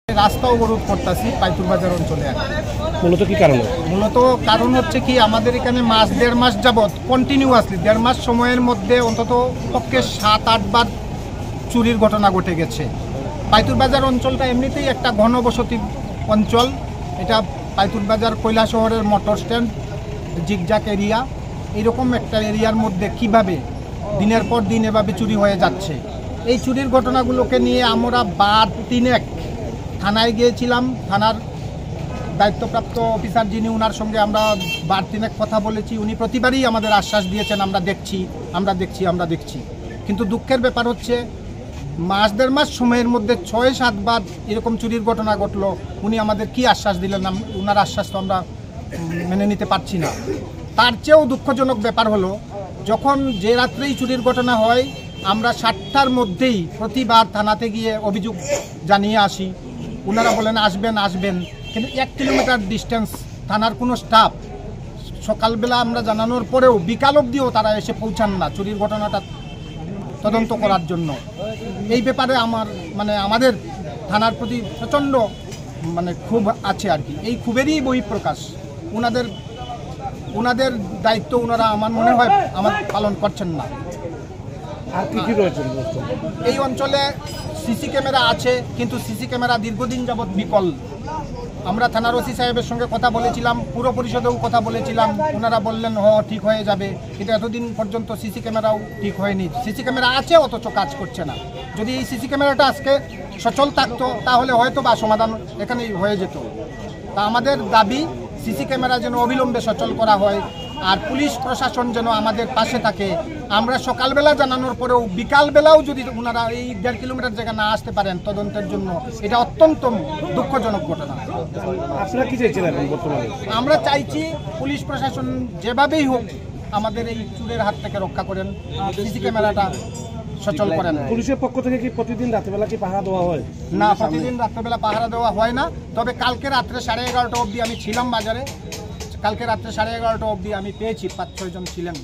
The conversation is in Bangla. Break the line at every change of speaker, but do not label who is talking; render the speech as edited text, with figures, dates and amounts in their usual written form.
রাস্তা অবরোধ করতেছি পাইতুর বাজার অঞ্চলে।
মূলত কি কারণ?
মূলত কারণ হচ্ছে কি, আমাদের এখানে দেড় মাস যাবৎ কন্টিনিউয়াসলি দেড় মাস সময়ের মধ্যে অন্তত পক্ষে 7-8 বার চুরির ঘটনা ঘটে গেছে। পাইতুর বাজার অঞ্চলটা এমনিতেই একটা ঘনবসতি অঞ্চল। এটা পাইতুর বাজার কৈলা শহরের মোটর স্ট্যান্ড, জিগজাক এরিয়া, এইরকম একটা এরিয়ার মধ্যে কিভাবে দিনের পর দিন এভাবে চুরি হয়ে যাচ্ছে, এই চুরির ঘটনাগুলোকে নিয়ে আমরা বার 3 থানায় গিয়েছিলাম। থানার দায়িত্বপ্রাপ্ত অফিসার যিনি, ওনার সঙ্গে আমরা বার 3 কথা বলেছি। উনি প্রতিবারই আমাদের আশ্বাস দিয়েছেন আমরা দেখছি। কিন্তু দুঃখের ব্যাপার হচ্ছে দেড় মাস সময়ের মধ্যে 6-7 বার এরকম চুরির ঘটনা ঘটলো। উনি আমাদের কি আশ্বাস দিলেন, ওনার আশ্বাস তো আমরা মেনে নিতে পারছি না। তার চেয়েও দুঃখজনক ব্যাপার হলো, যখন যে রাত্রেই চুরির ঘটনা হয় আমরা 7টার মধ্যেই প্রতিবার থানাতে গিয়ে অভিযোগ জানিয়ে আসি। ওনারা বলেন আসবেন, কিন্তু 1 কিলোমিটার ডিস্টেন্স থানার কোনো স্টাফ সকালবেলা আমরা জানানোর পরেও বিকাল অবধিও তারা এসে পৌঁছান না চুরির ঘটনাটা তদন্ত করার জন্য। এই ব্যাপারে আমাদের থানার প্রতি প্রচণ্ড ক্ষোভ আছে আর কি। এই ক্ষোভেরই বহিঃপ্রকাশ। ওনাদের দায়িত্ব ওনারা আমার মনে হয় পালন করছেন না।
আর কি রয়েছে
এই অঞ্চলে? সিসি ক্যামেরা আছে, কিন্তু সিসি ক্যামেরা দীর্ঘদিন যাবৎ বিকল। আমরা থানার ওসি সাহেবের সঙ্গে কথা বলেছিলাম, পুর পরিষদেও কথা বলেছিলাম। ওনারা বললেন ঠিক হয়ে যাবে, কিন্তু এতদিন পর্যন্ত সিসি ক্যামেরাও ঠিক হয়নি। সিসি ক্যামেরা আছে অথচ কাজ করছে না। যদি এই সিসি ক্যামেরাটা আজকে সচল থাকতো তাহলে হয়তো বা সমাধান এখানেই হয়ে যেত। তা আমাদের দাবি সিসি ক্যামেরা যেন অবিলম্বে সচল করা হয়, আর পুলিশ প্রশাসন যেন আমাদের পাশে থাকে। আমরা সকালবেলা জানানোর পরেও বিকালবেলাও যদি ওনারা এই 1.5 কিলোমিটার জায়গা না আসতে পারেন তদন্তের জন্য, এটা অত্যন্ত দুঃখজনক ঘটনা।
আপনারা কি চাইছেন এখন বর্তমানে?
আমরা চাইছি পুলিশ প্রশাসন যেভাবেই হোক আমাদের এই চুরের হাত থেকে রক্ষা করেন, সিসি ক্যামেরাটা সচল করেন।
পুলিশের পক্ষ থেকে কি প্রতিদিন রাতেবেলা কি পাহারা দেওয়া হয়?
না, প্রতিদিন রাত্রেবেলা পাহারা দেওয়া হয় না, তবে কালকে রাত্রে 11:30 অবধি আমি ছিলাম বাজারে। কালকে রাত্রে 11:30 অবধি আমি পেয়েছি 5-6 জন ছিলেন।